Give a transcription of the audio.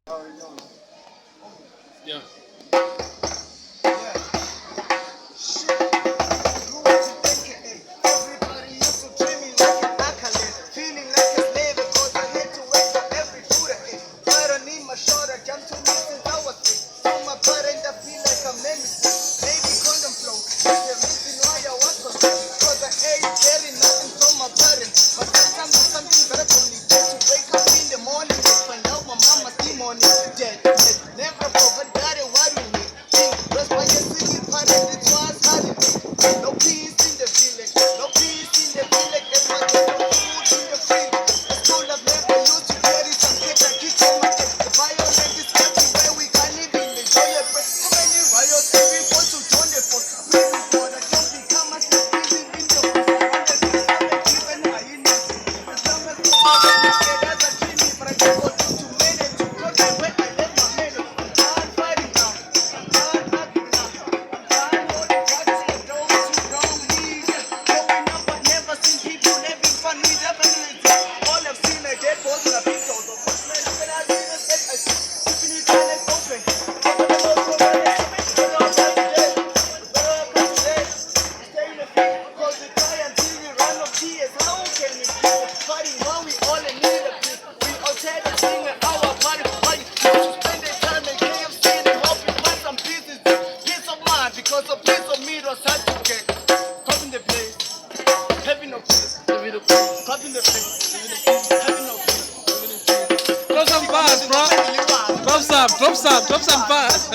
Yeah. Never forgot it, what we need. That's why you're singing part of the twice holiday. No peace in the village, no peace in the village. Everyone get no food in the fridge. The school of never used to carry some kids that kick on my head. The violence is everywhere, we can't even enjoy it. So many riots, every voice to join the force. We do for the jump, become a step, living in the house. Even high in the as long as we get as a dreamy, but I just go to manage to go the way I let my men. I'm done fighting now, I'm done happy now. I'm done all the drugs and those who wrong me. Growing up, I never seen people having fun with definitely. All I've seen are dead boys and a big dog. Of course, man, when I see this, I see keeping it silent open. Open the door for my next step. Better come today, better come today. Stay in the field, cause we try until we run of tears. How can we keep fighting when we all in need of peace? We all tell the thing at our party. Why you to spend the time in KFC and hope you find some pieces? Peace of mind, because a piece of meat was hard to get. Come in the place, having no peace. Come in the place, having no peace. Drop some bars, bro. Drop some bars.